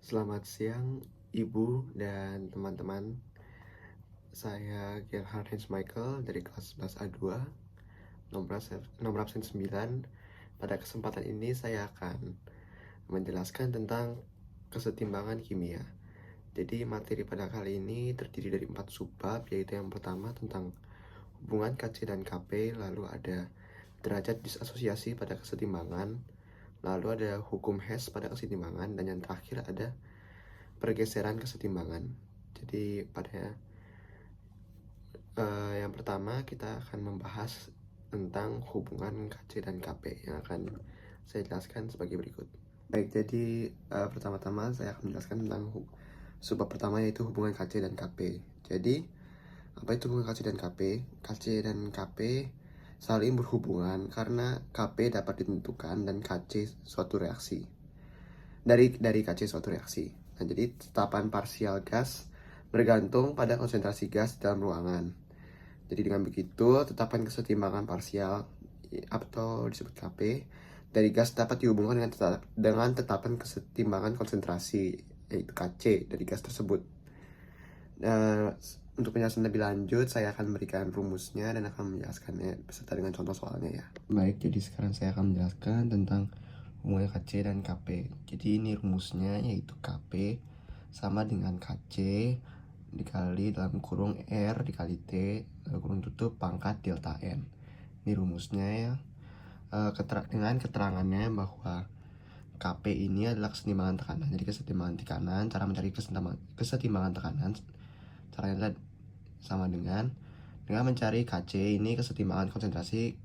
Selamat siang, Ibu dan teman-teman. Saya Gerhard Heinz Michael dari kelas 11A2, nomor absen 9. Pada kesempatan ini saya akan menjelaskan tentang kesetimbangan kimia. Jadi materi pada kali ini terdiri dari 4 subbab, yaitu yang pertama tentang hubungan Kc dan Kp, lalu ada derajat disasosiasi pada kesetimbangan, lalu ada hukum Hess pada kesetimbangan, dan yang terakhir ada pergeseran kesetimbangan. Jadi pada yang pertama kita akan membahas tentang hubungan Kc dan Kp yang akan saya jelaskan sebagai berikut. Baik, jadi pertama-tama saya akan menjelaskan tentang subbab pertama, yaitu hubungan Kc dan Kp. Jadi apa itu hubungan Kc dan Kp? Kc dan Kp saling berhubungan karena Kp dapat ditentukan dan Kc suatu reaksi. Dari Kc suatu reaksi. Nah, jadi tetapan parsial gas bergantung pada konsentrasi gas dalam ruangan. Jadi dengan begitu, tetapan kesetimbangan parsial atau disebut Kp dari gas dapat dihubungkan dengan tetapan kesetimbangan konsentrasi, yaitu Kc dari gas tersebut. Untuk penjelasan lebih lanjut, saya akan memberikan rumusnya dan akan menjelaskannya beserta dengan contoh soalnya ya. Baik, jadi sekarang saya akan menjelaskan tentang hubungan Kc dan Kp. Jadi ini rumusnya, yaitu Kp sama dengan Kc dikali dalam kurung R dikali T kurung tutup pangkat delta N. Ini rumusnya ya. Dengan keterangannya bahwa Kp ini adalah kesetimbangan tekanan. Jadi kesetimbangan tekanan, cara mencari kesetimbangan tekanan caranya sama dengan mencari Kc ini keseimbangan konsentrasi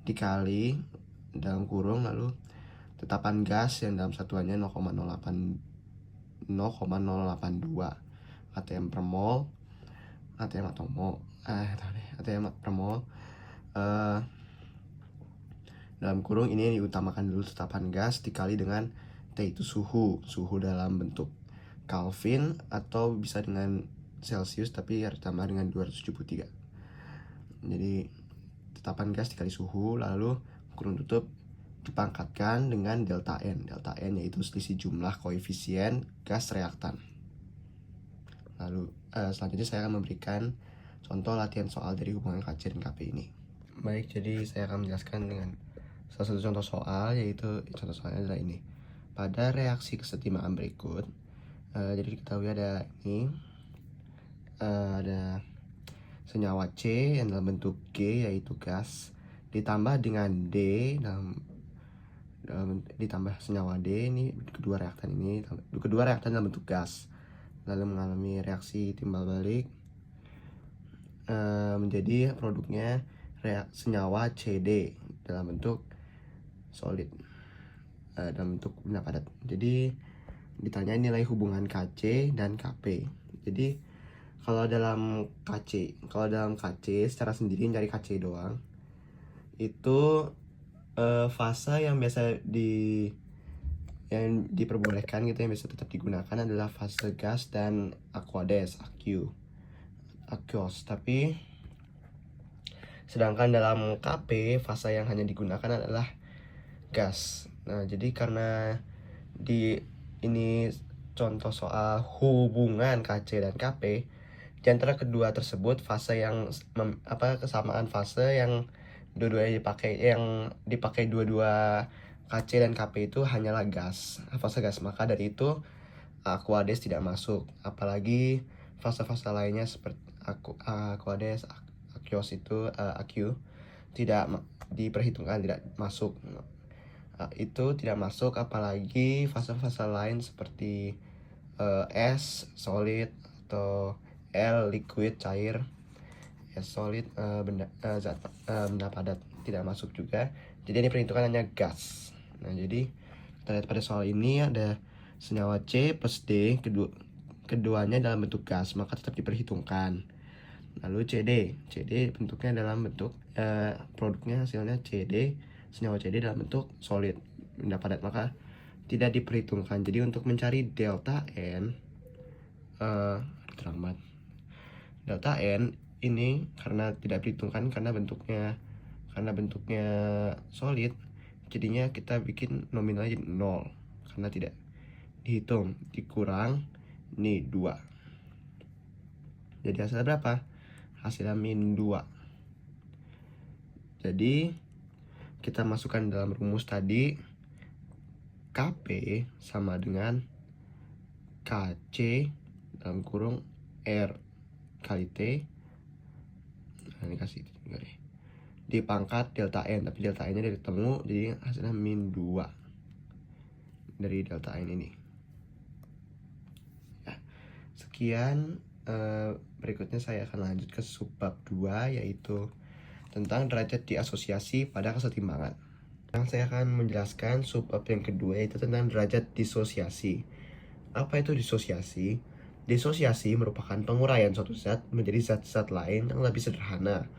dikali dalam kurung lalu tetapan gas yang dalam satuannya 0,082 atm per mol, atm per mol. Dalam kurung ini diutamakan dulu tetapan gas dikali dengan T itu suhu dalam bentuk Kelvin atau bisa dengan Celsius, tapi harus tambah dengan 273. Jadi tetapan gas dikali suhu lalu kurung tutup dipangkatkan dengan delta N. Delta N yaitu selisih jumlah koefisien gas reaktan. Lalu selanjutnya saya akan memberikan contoh latihan soal dari hubungan Kc dan Kp ini. Baik, jadi saya akan menjelaskan dengan salah satu contoh soal, yaitu contoh soalnya adalah ini. Pada reaksi kesetimbangan berikut, jadi diketahui ada ini, ada senyawa C yang dalam bentuk G yaitu gas ditambah dengan D ditambah senyawa D, ini kedua reaktan dalam bentuk gas lalu mengalami reaksi timbal balik menjadi produknya senyawa CD dalam bentuk solid dalam bentuk benda padat. Jadi ditanya nilai hubungan Kc dan Kp. Jadi kalau dalam Kc secara sendiri cari Kc doang itu fase yang biasa yang diperbolehkan gitu, yang bisa tetap digunakan adalah fase gas dan aqueous. Tapi sedangkan dalam Kp fase yang hanya digunakan adalah gas. Nah, jadi karena ini contoh soal hubungan Kc dan Kp, di antara kedua tersebut fase yang kesamaan fase yang dua-duanya dipakai dua-dua Kc dan Kp itu hanyalah gas, fase gas. Maka dari itu aqueous tidak masuk. Apalagi fase-fase lainnya seperti aqueous, aqueous itu tidak diperhitungkan, tidak masuk. Itu tidak masuk, apalagi fase-fase lain seperti S solid atau L liquid cair, S solid benda padat tidak masuk juga. Jadi ini perhitungan hanya gas. Nah, jadi kita lihat pada soal ini ada senyawa C plus D, keduanya dalam bentuk gas, maka tetap diperhitungkan. Lalu CD bentuknya dalam bentuk produknya hasilnya CD, senyawa CD dalam bentuk solid benda padat, maka tidak diperhitungkan. Jadi untuk mencari delta N delta N ini karena tidak diperhitungkan karena bentuknya solid, jadinya kita bikin nominalnya jadi 0 karena tidak dihitung, dikurang ini 2. Jadi hasilnya berapa? Hasilnya min 2. Jadi kita masukkan dalam rumus tadi, KP sama dengan KC dalam kurung R kali T. Nah, ini kasih juga deh. Di pangkat delta N, tapi delta N nya dari temu, jadi hasilnya min 2 dari delta N ini. Ya, sekian. Berikutnya saya akan lanjut ke subbab 2, yaitu tentang derajat diasosiasi pada kesetimbangan. Sekarang saya akan menjelaskan subbab yang kedua, yaitu tentang derajat disosiasi. Apa itu disosiasi? Disosiasi merupakan penguraian suatu zat menjadi zat-zat lain yang lebih sederhana.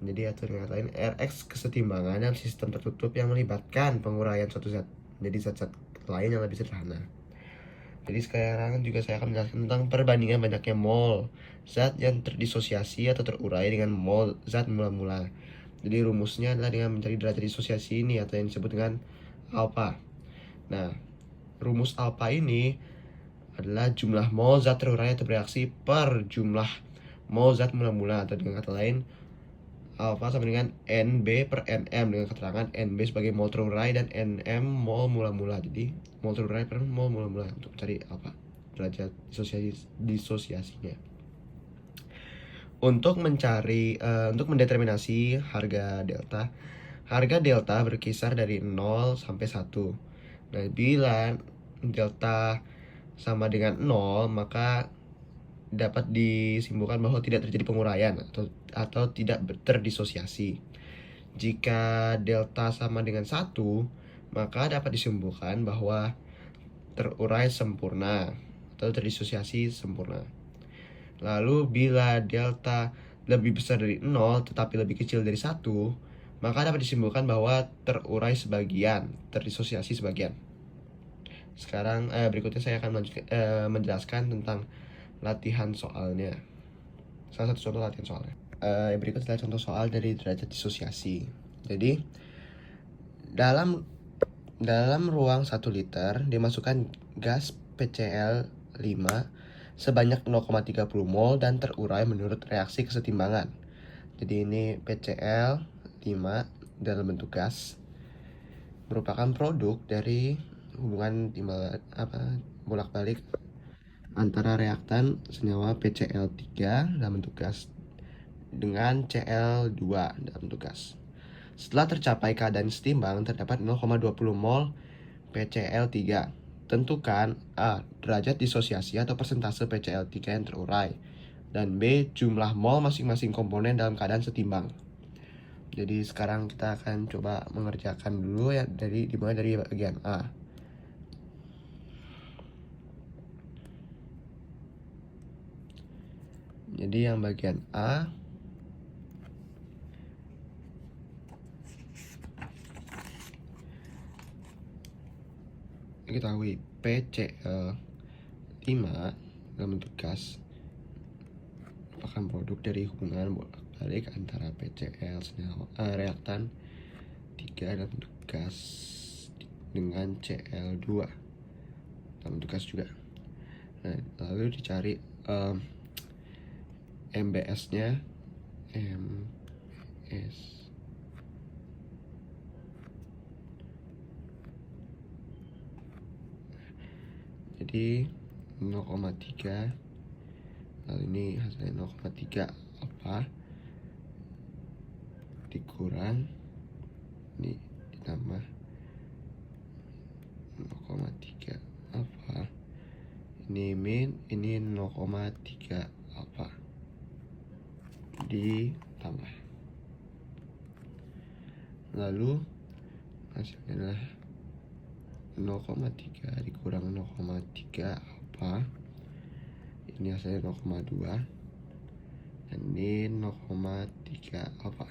Jadi atau dengan lain, Rx kesetimbangan dalam sistem tertutup yang melibatkan penguraian suatu zat menjadi zat-zat lain yang lebih sederhana. Jadi sekarang juga saya akan menjelaskan tentang perbandingan banyaknya mol zat yang terdisosiasi atau terurai dengan mol zat mula-mula. Jadi rumusnya adalah dengan mencari derajat disosiasi ini atau yang disebut dengan alpha. Nah, rumus alpha ini adalah jumlah mol zat terurai atau bereaksi per jumlah mol zat mula-mula, atau dengan kata lain alpha sama dengan NB per NM, dengan keterangan NB sebagai mol terurai dan NM mol mula-mula. Jadi mol terurai per mol mula-mula untuk cari alpha, derajat disosiasinya. Untuk mendeterminasi harga delta berkisar dari 0 sampai 1. Nah, bila delta sama dengan 0, maka dapat disimpulkan bahwa tidak terjadi penguraian atau tidak terdisosiasi. Jika delta sama dengan 1, maka dapat disimpulkan bahwa terurai sempurna atau terdisosiasi sempurna. Lalu bila delta lebih besar dari 0 tetapi lebih kecil dari 1, maka dapat disimpulkan bahwa terurai sebagian, terdisosiasi sebagian. Sekarang berikutnya saya akan menjelaskan tentang latihan soalnya. Salah satu contoh latihan soalnya. Berikut adalah contoh soal dari derajat disosiasi. Jadi dalam ruang 1 liter dimasukkan gas PCl 5 sebanyak 0,30 mol dan terurai menurut reaksi kesetimbangan. Jadi ini PCl 5 dalam bentuk gas merupakan produk dari hubungan bolak-balik antara reaktan senyawa PCl3 dalam bentuk gas dengan Cl2 dalam bentuk gas. Setelah tercapai keadaan setimbang, terdapat 0,20 mol PCl3. Tentukan A. derajat disosiasi atau persentase PCl3 yang terurai, dan B. jumlah mol masing-masing komponen dalam keadaan setimbang. Jadi sekarang kita akan coba mengerjakan dulu ya, dimulai dari bagian A. Jadi yang bagian A, diketahui PCl5 dalam bentuk gas merupakan produk dari hubungan bolak-balik antara PCl reaktan 3 dalam bentuk gas dengan Cl2 dalam bentuk gas juga. Nah, lalu dicari MBS-nya. Jadi 0,3, lalu ini hasilnya 0,3 apa dikurang ini ditambah 0,3 apa, ini min, ini 0,3 apa ditambah, lalu hasilnya adalah 0,3 dikurang 0,3 apa, ini hasilnya 0,2, dan ini 0,3 apa.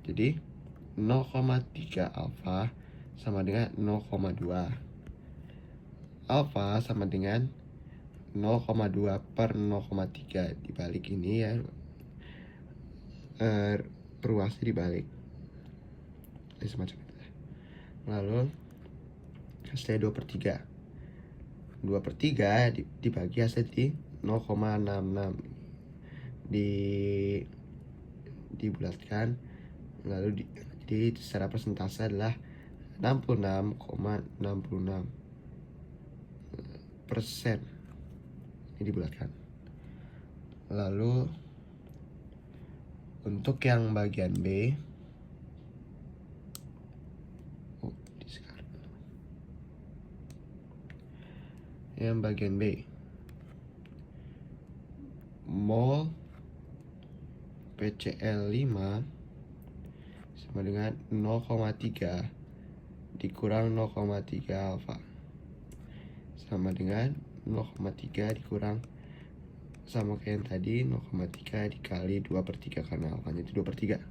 Jadi 0,3 alfa sama dengan 0,2. Alfa sama dengan 0,2 per 0,3 dibalik ini ya, ruasnya dibalik semacam itu. Lalu hasilnya 2/3. 2/3 dibagi hasil di 0,66 dibulatkan, lalu jadi secara persentase adalah 66,66% ini dibulatkan. Lalu untuk yang bagian B, yang bagian B, mol PCl5 sama dengan 0,3 dikurang 0,3 alfa sama dengan 0,3 dikurang sama kayak yang tadi 0,3 dikali 2/3 karena alfanya itu 2/3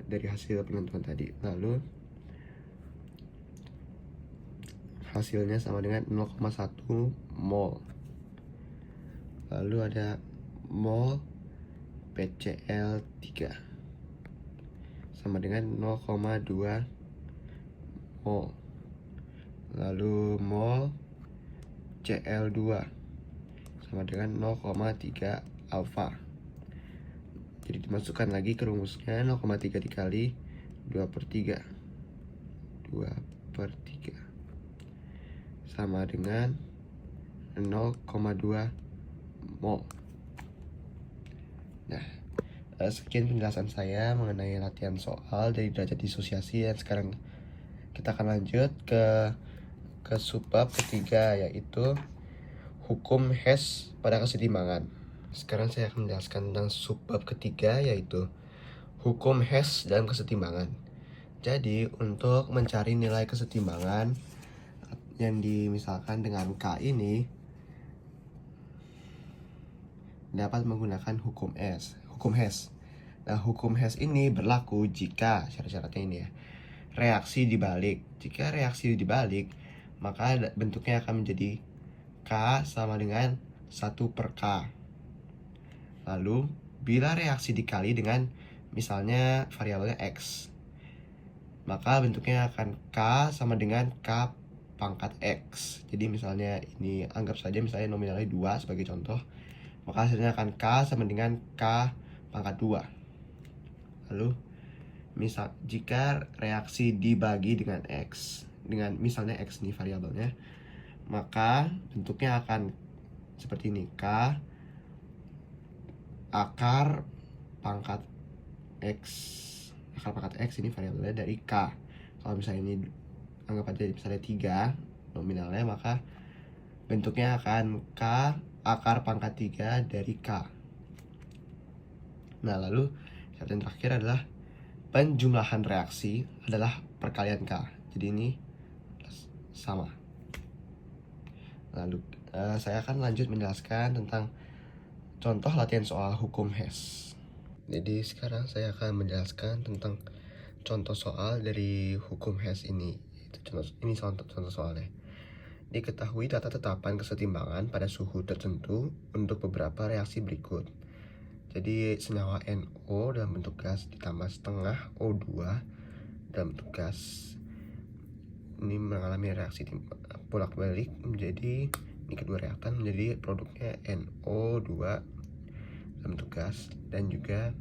dari hasil penentuan tadi. Lalu hasilnya sama dengan 0,1 mol. Lalu ada mol PCl3 sama dengan 0,2 mol. Lalu mol Cl2 sama dengan 0,3 alfa. Jadi dimasukkan lagi ke rumusnya, 0,3 dikali 2/3 sama dengan 0,2 mol. Nah, sekian penjelasan saya mengenai latihan soal dari derajat disosiasi, dan sekarang kita akan lanjut ke subbab ketiga, yaitu hukum Hess pada kesetimbangan. Sekarang saya akan menjelaskan tentang subbab ketiga, yaitu hukum Hess dalam kesetimbangan. Jadi untuk mencari nilai kesetimbangan yang dimisalkan dengan K ini dapat menggunakan hukum Hess. Nah, hukum Hess ini berlaku jika syarat-syaratnya ini ya. Reaksi dibalik. Jika reaksi dibalik, maka bentuknya akan menjadi K sama dengan 1/K. Lalu bila reaksi dikali dengan misalnya variabelnya X, maka bentuknya akan K sama dengan K pangkat X. Jadi misalnya ini anggap saja misalnya nominalnya 2 sebagai contoh, maka hasilnya akan K sama dengan K pangkat 2. Lalu misal jika reaksi dibagi dengan X, dengan misalnya X ini variabelnya, maka bentuknya akan seperti ini, K akar pangkat X. Akar pangkat X ini variabelnya dari K. Kalau misalnya ini anggap aja misalnya 3 nominalnya, maka bentuknya akan K akar pangkat 3 dari K. Nah, lalu syarat yang terakhir adalah penjumlahan reaksi adalah perkalian K. Jadi ini sama. Lalu saya akan lanjut menjelaskan tentang contoh latihan soal hukum Hess. Jadi sekarang saya akan menjelaskan tentang contoh soal dari hukum Hess ini. Ini contoh soalnya. Diketahui tata tetapan kesetimbangan pada suhu tertentu untuk beberapa reaksi berikut. Jadi senyawa NO dalam bentuk gas ditambah setengah O2 dalam bentuk gas ini mengalami reaksi bolak-balik menjadi ini kedua reaktan menjadi produknya NO2 dalam bentuk gas, dan juga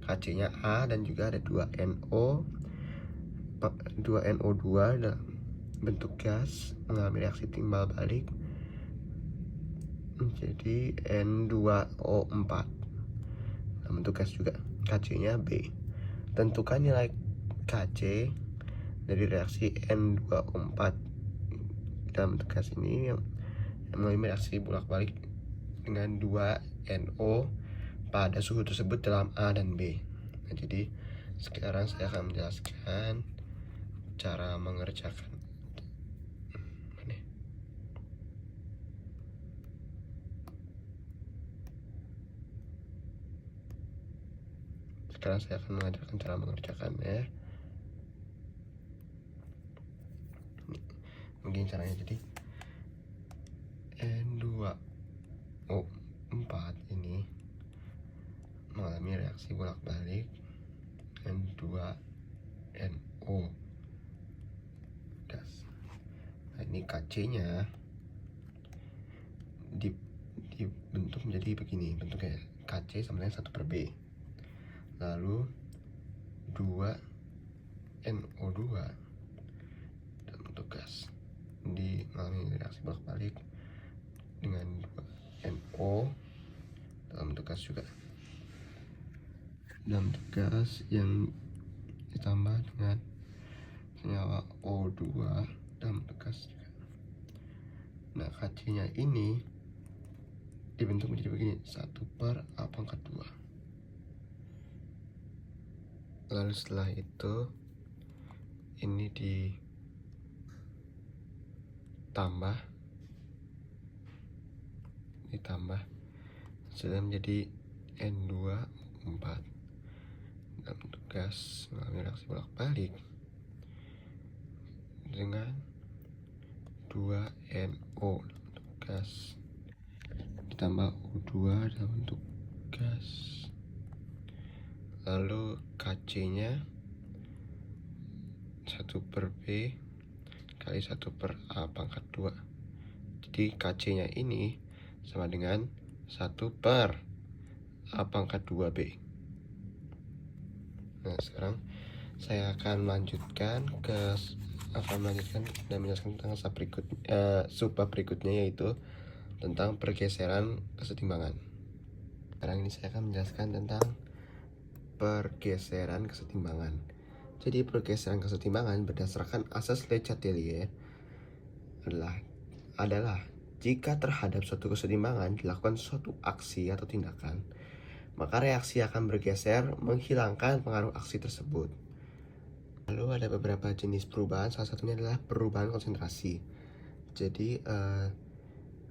Kc-nya A, dan juga ada 2NO2 dalam bentuk gas mengalami reaksi timbal balik menjadi N2O4 dalam bentuk gas juga. Kc-nya B. Tentukan nilai Kc dari reaksi N2O4 dalam bentuk gas ini yang mengalami reaksi bolak-balik dengan 2NO pada suhu tersebut dalam A dan B. Nah, jadi sekarang saya akan menjelaskan cara mengerjakan. Sekarang saya akan mengajarkan cara mengerjakannya. Begini caranya. Jadi N2O4 ini mengalami reaksi bolak-balik dengan 2NO gas. Nah, ini Kc-nya dibentuk menjadi begini bentuknya, Kc sama dengan 1/B. Lalu 2NO2 dalam bentuk gas mengalami reaksi bolak-balik dengan 2NO dalam bentuk gas juga, dalam bentuk gas yang ditambah dengan senyawa O2 dalam bentuk gas juga. Nah, Kc-nya ini dibentuk menjadi begini, 1/A². Lalu setelah itu ini ditambah sudah menjadi N2O4 dalam bentuk gas mengalami reaksi bolak-balik dengan 2NO dalam bentuk gas ditambah O2 dalam bentuk gas. Lalu Kc-nya 1/B kali 1/A². Jadi Kc-nya ini sama dengan 1/A²B. Nah, sekarang saya akan melanjutkan dan menjelaskan tentang subbab berikutnya, yaitu tentang pergeseran kesetimbangan. Sekarang ini saya akan menjelaskan tentang pergeseran kesetimbangan. Jadi pergeseran kesetimbangan berdasarkan asas Le Chatelier adalah jika terhadap suatu kesetimbangan dilakukan suatu aksi atau tindakan, maka reaksi akan bergeser menghilangkan pengaruh aksi tersebut. Lalu ada beberapa jenis perubahan, salah satunya adalah perubahan konsentrasi. Jadi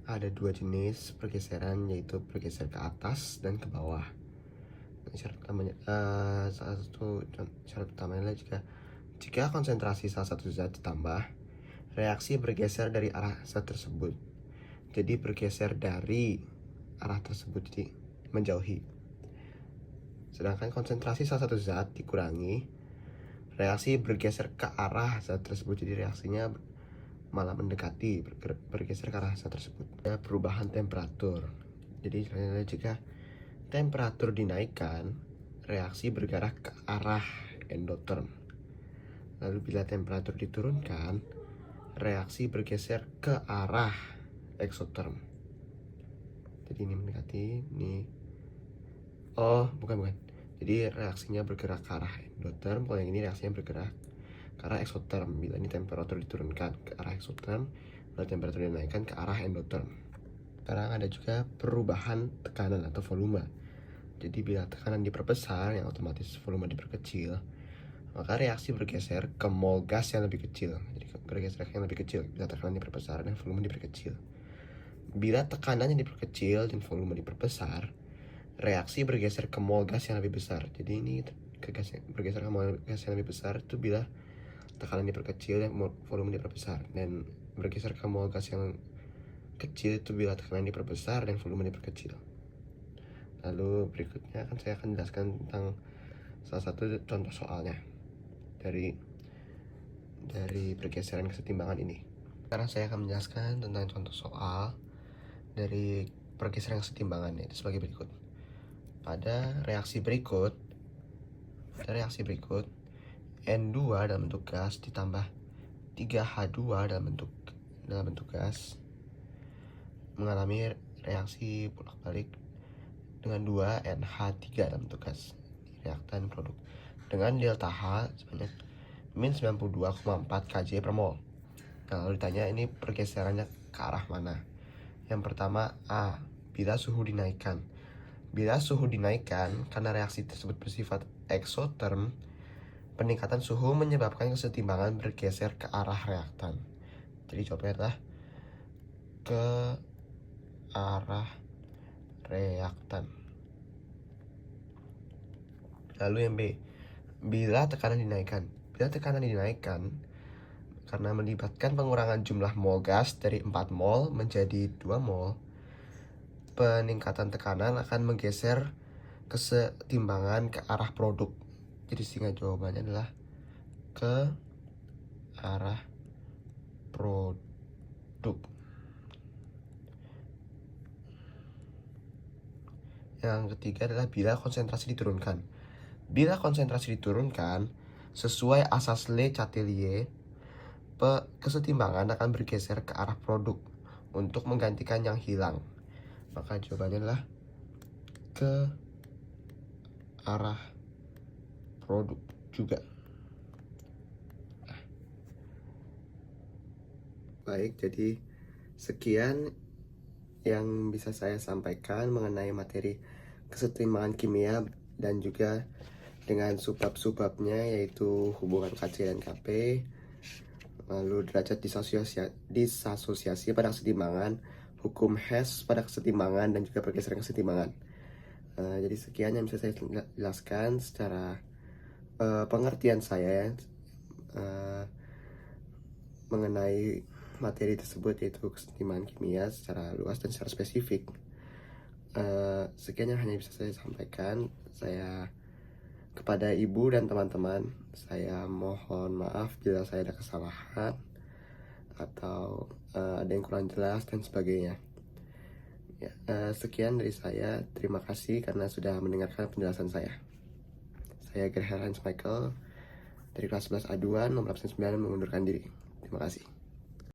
ada dua jenis pergeseran, yaitu bergeser ke atas dan ke bawah. Syarat utamanya adalah jika konsentrasi salah satu zat ditambah, reaksi bergeser dari arah zat tersebut. Jadi bergeser dari arah tersebut, jadi menjauhi. Sedangkan konsentrasi salah satu zat dikurangi, reaksi bergeser ke arah zat tersebut, jadi reaksinya malah mendekati, bergeser ke arah zat tersebut. Ada perubahan temperatur. Jadi jika temperatur dinaikkan, reaksi bergerak ke arah endoterm. Lalu bila temperatur diturunkan, reaksi bergeser ke arah exotherm. Jadi ini mendekati, ini bukan. Jadi reaksinya bergerak ke arah endotherm, kalau yang ini reaksinya bergerak ke arah exotherm. Bila ini temperatur diturunkan ke arah exotherm, lalu temperatur dinaikkan ke arah endotherm. Sekarang ada juga perubahan tekanan atau volume. Jadi bila tekanan diperbesar, yang otomatis volume diperkecil, maka reaksi bergeser ke mol gas yang lebih kecil. Jadi bergeser ke yang lebih kecil bila tekanan diperbesar dan volume diperkecil. Bila tekanannya diperkecil dan volume diperbesar, reaksi bergeser ke mol gas yang lebih besar. Jadi ini bergeser ke mol gas yang lebih besar itu bila tekanan diperkecil dan volume diperbesar, dan bergeser ke mol gas yang kecil itu bila tekanan diperbesar dan volume diperkecil. Lalu berikutnya saya akan jelaskan tentang salah satu contoh soalnya dari pergeseran kesetimbangan ini. Sekarang saya akan menjelaskan tentang contoh soal dari pergeseran kesetimbangan, yaitu sebagai berikut. Pada reaksi berikut N2 dalam bentuk gas ditambah 3H2 dalam bentuk gas mengalami reaksi bolak-balik dengan 2NH3 dalam bentuk gas, reaktan produk, dengan delta H sebanyak min 92,4 kJ per mol. Nah, lalu ditanya ini pergeserannya ke arah mana. Yang pertama A, bila suhu dinaikkan. Bila suhu dinaikkan karena reaksi tersebut bersifat exotherm, peningkatan suhu menyebabkan kesetimbangan bergeser ke arah reaktan. Jadi jawabannya adalah ke arah reaktan. Lalu yang B, bila tekanan dinaikkan. Bila tekanan dinaikkan karena melibatkan pengurangan jumlah mol gas dari 4 mol menjadi 2 mol, peningkatan tekanan akan menggeser kesetimbangan ke arah produk. Jadi sehingga jawabannya adalah ke arah produk. Yang ketiga adalah bila konsentrasi diturunkan. Bila konsentrasi diturunkan, sesuai asas Le Chatelier, kesetimbangan akan bergeser ke arah produk untuk menggantikan yang hilang. Maka jawabannya adalah ke arah produk juga. Baik, jadi sekian yang bisa saya sampaikan mengenai materi kesetimbangan kimia dan juga dengan subbab-subbabnya, yaitu hubungan KC dan KP, lalu derajat disasosiasi pada kesetimbangan, hukum Hess pada kesetimbangan, dan juga pergeseran kesetimbangan. Jadi sekian yang bisa saya jelaskan secara pengertian saya mengenai materi tersebut, yaitu kesetimbangan kimia secara luas dan secara spesifik. Sekian yang hanya bisa saya sampaikan. Saya kepada ibu dan teman-teman, saya mohon maaf bila saya ada kesalahan atau ada yang kurang jelas dan sebagainya. Ya, sekian dari saya. Terima kasih karena sudah mendengarkan penjelasan saya. Saya Gerhard Hans Michael dari kelas 11 A2 nomor absen 9 mengundurkan diri. Terima kasih.